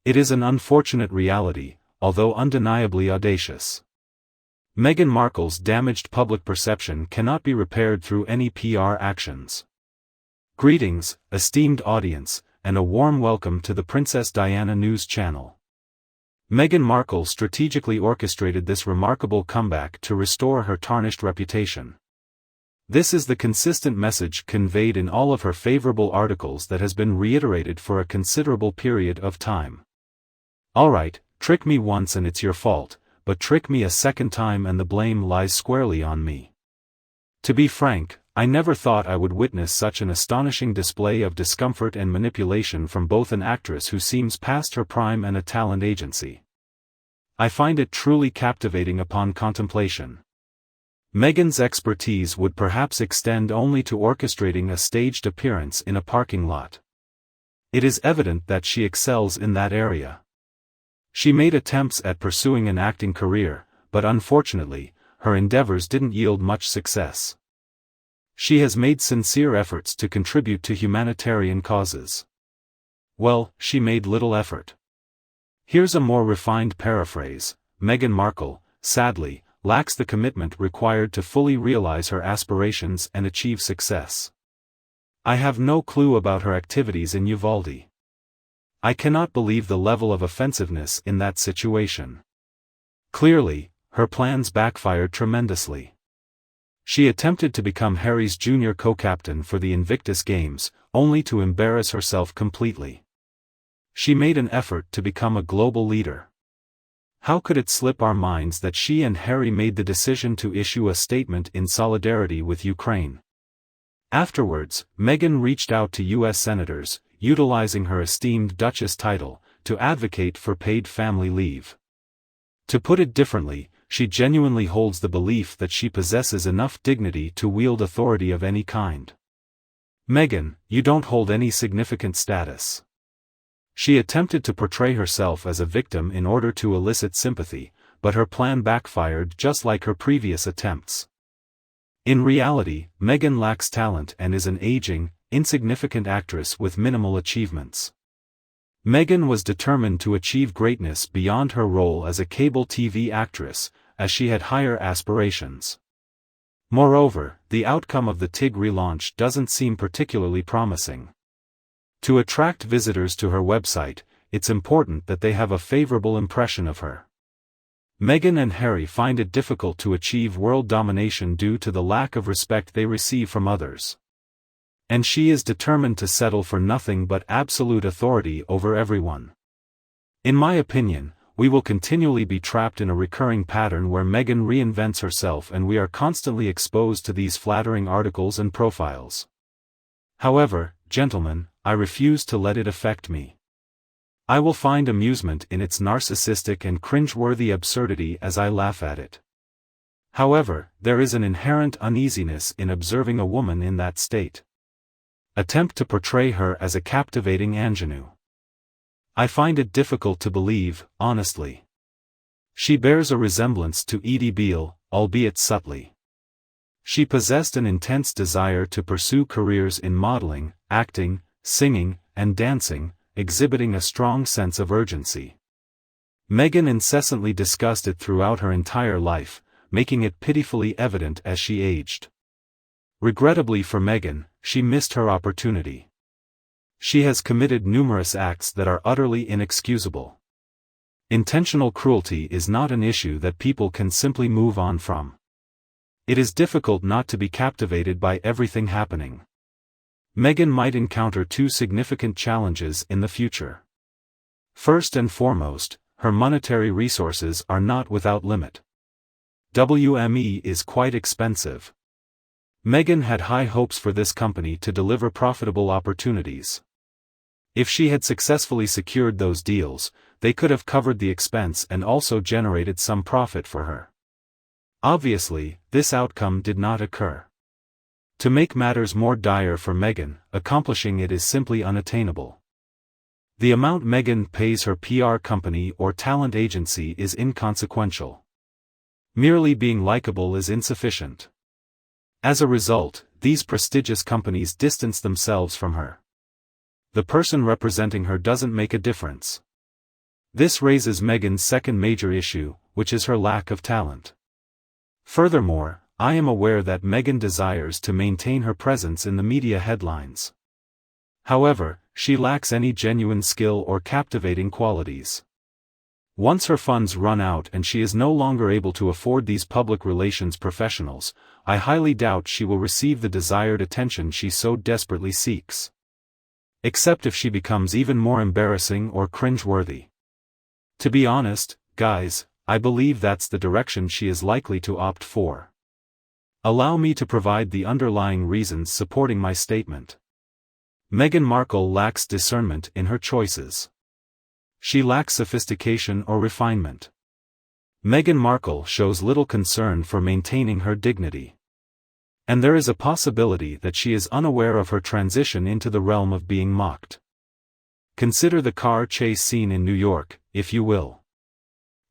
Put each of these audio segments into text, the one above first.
It is an unfortunate reality, although undeniably audacious. Meghan Markle's damaged public perception cannot be repaired through any PR actions. Greetings, esteemed audience, and a warm welcome to the Princess Diana News Channel. Meghan Markle strategically orchestrated this remarkable comeback to restore her tarnished reputation. This is the consistent message conveyed in all of her favorable articles that has been reiterated for a considerable period of time. Alright, trick me once and it's your fault, but trick me a second time and the blame lies squarely on me. To be frank, I never thought I would witness such an astonishing display of discomfort and manipulation from both an actress who seems past her prime and a talent agency. I find it truly captivating upon contemplation. Meghan's expertise would perhaps extend only to orchestrating a staged appearance in a parking lot. It is evident that she excels in that area. She made attempts at pursuing an acting career, but unfortunately, her endeavors didn't yield much success. She has made sincere efforts to contribute to humanitarian causes. Well, she made little effort. Here's a more refined paraphrase: Meghan Markle, sadly, lacks the commitment required to fully realize her aspirations and achieve success. I have no clue about her activities in Uvalde. I cannot believe the level of offensiveness in that situation. Clearly, her plans backfired tremendously. She attempted to become Harry's junior co-captain for the Invictus Games, only to embarrass herself completely. She made an effort to become a global leader. How could it slip our minds that she and Harry made the decision to issue a statement in solidarity with Ukraine? Afterwards, Meghan reached out to U.S. senators, utilizing her esteemed Duchess title, to advocate for paid family leave. To put it differently, she genuinely holds the belief that she possesses enough dignity to wield authority of any kind. Meghan, you don't hold any significant status. She attempted to portray herself as a victim in order to elicit sympathy, but her plan backfired just like her previous attempts. In reality, Meghan lacks talent and is an aging, insignificant actress with minimal achievements. Meghan was determined to achieve greatness beyond her role as a cable TV actress, as she had higher aspirations. Moreover, the outcome of the TIG relaunch doesn't seem particularly promising. To attract visitors to her website, it's important that they have a favorable impression of her. Meghan and Harry find it difficult to achieve world domination due to the lack of respect they receive from others. And she is determined to settle for nothing but absolute authority over everyone. In my opinion, we will continually be trapped in a recurring pattern where Meghan reinvents herself and we are constantly exposed to these flattering articles and profiles. However, gentlemen, I refuse to let it affect me. I will find amusement in its narcissistic and cringeworthy absurdity as I laugh at it. However, there is an inherent uneasiness in observing a woman in that state. Attempt to portray her as a captivating ingenue. I find it difficult to believe, honestly. She bears a resemblance to Edie Beale, albeit subtly. She possessed an intense desire to pursue careers in modeling, acting, singing, and dancing, exhibiting a strong sense of urgency. Meghan incessantly discussed it throughout her entire life, making it pitifully evident as she aged. Regrettably for Meghan, she missed her opportunity. She has committed numerous acts that are utterly inexcusable. Intentional cruelty is not an issue that people can simply move on from. It is difficult not to be captivated by everything happening. Meghan might encounter two significant challenges in the future. First and foremost, her monetary resources are not without limit. WME is quite expensive. Meghan had high hopes for this company to deliver profitable opportunities. If she had successfully secured those deals, they could have covered the expense and also generated some profit for her. Obviously, this outcome did not occur. To make matters more dire for Meghan, accomplishing it is simply unattainable. The amount Meghan pays her PR company or talent agency is inconsequential. Merely being likable is insufficient. As a result, these prestigious companies distance themselves from her. The person representing her doesn't make a difference. This raises Meghan's second major issue, which is her lack of talent. Furthermore, I am aware that Meghan desires to maintain her presence in the media headlines. However, she lacks any genuine skill or captivating qualities. Once her funds run out and she is no longer able to afford these public relations professionals, I highly doubt she will receive the desired attention she so desperately seeks. Except if she becomes even more embarrassing or cringeworthy. To be honest, guys, I believe that's the direction she is likely to opt for. Allow me to provide the underlying reasons supporting my statement. Meghan Markle lacks discernment in her choices. She lacks sophistication or refinement. Meghan Markle shows little concern for maintaining her dignity. And there is a possibility that she is unaware of her transition into the realm of being mocked. Consider the car chase scene in New York, if you will.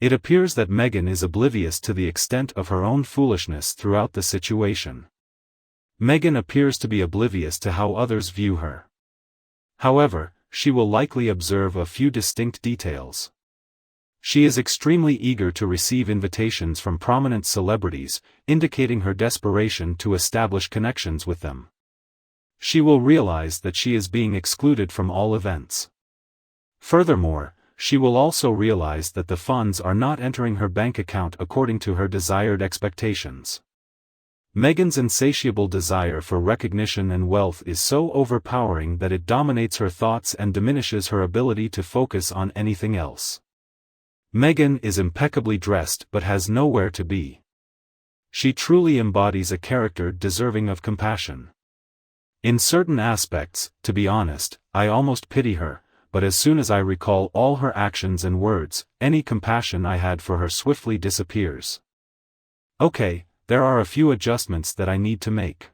It appears that Meghan is oblivious to the extent of her own foolishness throughout the situation. Meghan appears to be oblivious to how others view her. However, she will likely observe a few distinct details. She is extremely eager to receive invitations from prominent celebrities, indicating her desperation to establish connections with them. She will realize that she is being excluded from all events. Furthermore, she will also realize that the funds are not entering her bank account according to her desired expectations. Meghan's insatiable desire for recognition and wealth is so overpowering that it dominates her thoughts and diminishes her ability to focus on anything else. Meghan is impeccably dressed but has nowhere to be. She truly embodies a character deserving of compassion. In certain aspects, to be honest, I almost pity her, but as soon as I recall all her actions and words, any compassion I had for her swiftly disappears. Okay, there are a few adjustments that I need to make.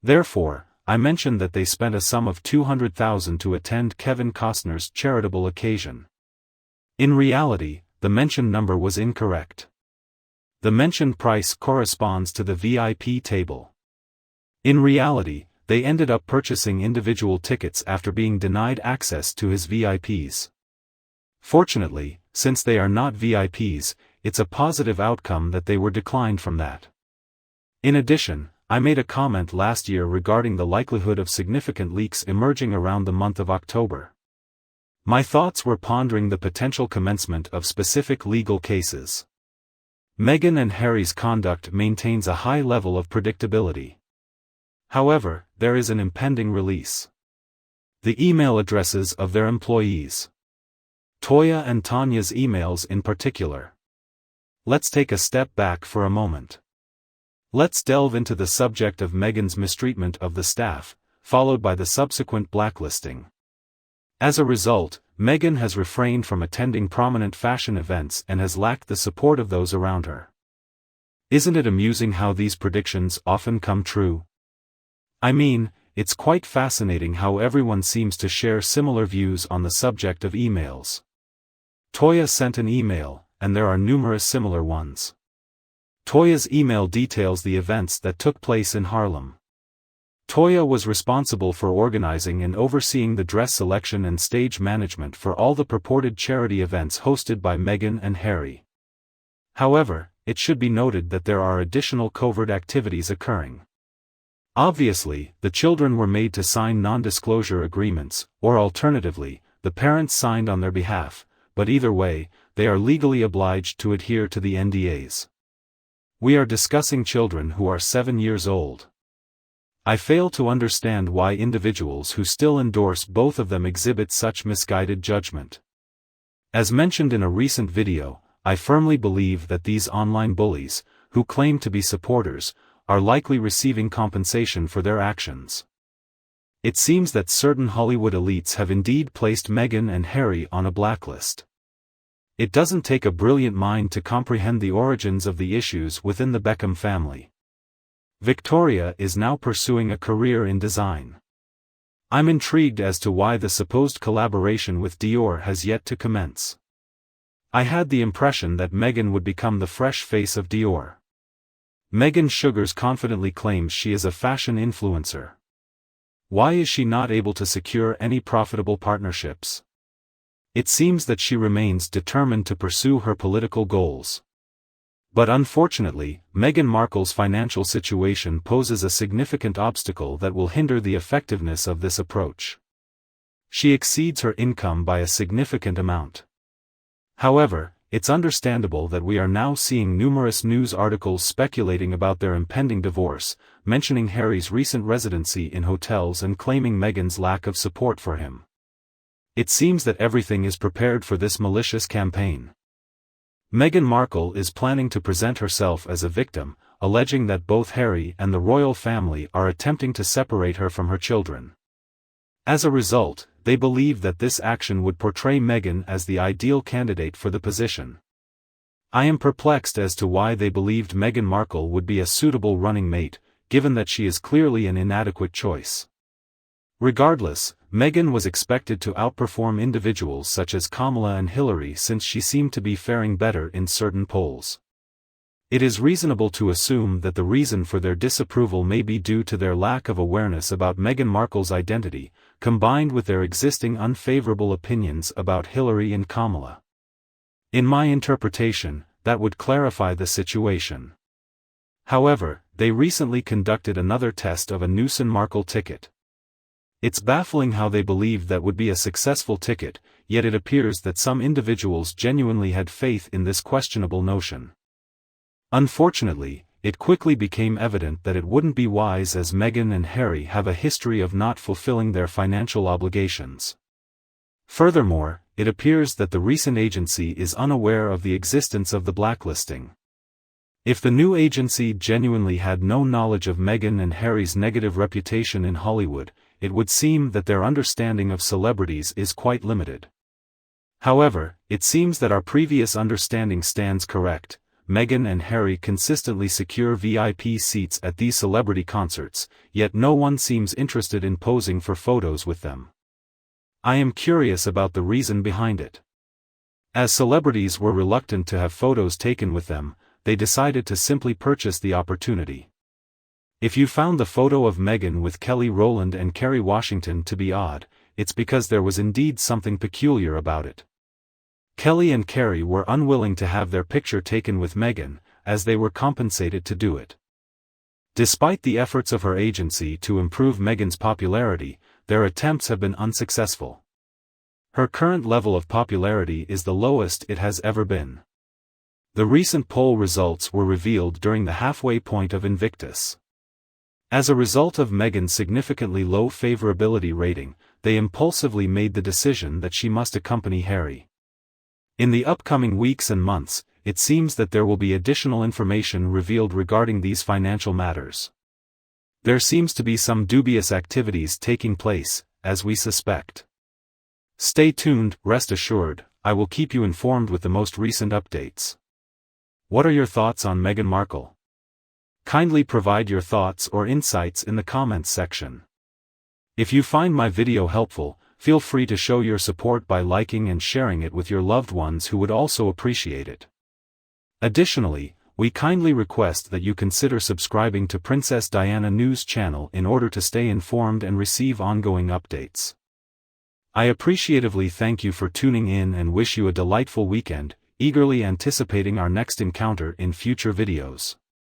Therefore, I mentioned that they spent a sum of $200,000 to attend Kevin Costner's charitable occasion. In reality, the mentioned number was incorrect. The mentioned price corresponds to the VIP table. In reality, they ended up purchasing individual tickets after being denied access to his VIPs. Fortunately, since they are not VIPs, it's a positive outcome that they were declined from that. In addition, I made a comment last year regarding the likelihood of significant leaks emerging around the month of October. My thoughts were pondering the potential commencement of specific legal cases. Meghan and Harry's conduct maintains a high level of predictability. However, there is an impending release. The email addresses of their employees. Toya and Tanya's emails in particular. Let's take a step back for a moment. Let's delve into the subject of Meghan's mistreatment of the staff, followed by the subsequent blacklisting. As a result, Meghan has refrained from attending prominent fashion events and has lacked the support of those around her. Isn't it amusing how these predictions often come true? I mean, it's quite fascinating how everyone seems to share similar views on the subject of emails. Toya sent an email, and there are numerous similar ones. Toya's email details the events that took place in Harlem. Toya was responsible for organizing and overseeing the dress selection and stage management for all the purported charity events hosted by Meghan and Harry. However, it should be noted that there are additional covert activities occurring. Obviously, the children were made to sign non-disclosure agreements, or alternatively, the parents signed on their behalf, but either way, they are legally obliged to adhere to the NDAs. We are discussing children who are 7 years old. I fail to understand why individuals who still endorse both of them exhibit such misguided judgment. As mentioned in a recent video, I firmly believe that these online bullies, who claim to be supporters, are likely receiving compensation for their actions. It seems that certain Hollywood elites have indeed placed Meghan and Harry on a blacklist. It doesn't take a brilliant mind to comprehend the origins of the issues within the Beckham family. Victoria is now pursuing a career in design. I'm intrigued as to why the supposed collaboration with Dior has yet to commence. I had the impression that Meghan would become the fresh face of Dior. Meghan Sugars confidently claims she is a fashion influencer. Why is she not able to secure any profitable partnerships? It seems that she remains determined to pursue her political goals. But unfortunately, Meghan Markle's financial situation poses a significant obstacle that will hinder the effectiveness of this approach. She exceeds her income by a significant amount. However, it's understandable that we are now seeing numerous news articles speculating about their impending divorce, mentioning Harry's recent residency in hotels and claiming Meghan's lack of support for him. It seems that everything is prepared for this malicious campaign. Meghan Markle is planning to present herself as a victim, alleging that both Harry and the royal family are attempting to separate her from her children. As a result, they believe that this action would portray Meghan as the ideal candidate for the position. I am perplexed as to why they believed Meghan Markle would be a suitable running mate, given that she is clearly an inadequate choice. Regardless, Meghan was expected to outperform individuals such as Kamala and Hillary since she seemed to be faring better in certain polls. It is reasonable to assume that the reason for their disapproval may be due to their lack of awareness about Meghan Markle's identity, combined with their existing unfavorable opinions about Hillary and Kamala. In my interpretation, that would clarify the situation. However, they recently conducted another test of a Newson Markle ticket. It's baffling how they believed that would be a successful ticket, yet it appears that some individuals genuinely had faith in this questionable notion. Unfortunately, it quickly became evident that it wouldn't be wise as Meghan and Harry have a history of not fulfilling their financial obligations. Furthermore, it appears that the recent agency is unaware of the existence of the blacklisting. If the new agency genuinely had no knowledge of Meghan and Harry's negative reputation in Hollywood, it would seem that their understanding of celebrities is quite limited. However, it seems that our previous understanding stands correct. Meghan and Harry consistently secure VIP seats at these celebrity concerts, yet no one seems interested in posing for photos with them. I am curious about the reason behind it. As celebrities were reluctant to have photos taken with them, they decided to simply purchase the opportunity. If you found the photo of Meghan with Kelly Rowland and Kerry Washington to be odd, it's because there was indeed something peculiar about it. Kelly and Kerry were unwilling to have their picture taken with Meghan, as they were compensated to do it. Despite the efforts of her agency to improve Meghan's popularity, their attempts have been unsuccessful. Her current level of popularity is the lowest it has ever been. The recent poll results were revealed during the halfway point of Invictus. As a result of Meghan's significantly low favorability rating, they impulsively made the decision that she must accompany Harry. In the upcoming weeks and months, it seems that there will be additional information revealed regarding these financial matters. There seems to be some dubious activities taking place, as we suspect. Stay tuned, rest assured, I will keep you informed with the most recent updates. What are your thoughts on Meghan Markle? Kindly provide your thoughts or insights in the comments section. If you find my video helpful, feel free to show your support by liking and sharing it with your loved ones who would also appreciate it. Additionally, we kindly request that you consider subscribing to Princess Diana News channel in order to stay informed and receive ongoing updates. I appreciatively thank you for tuning in and wish you a delightful weekend, eagerly anticipating our next encounter in future videos.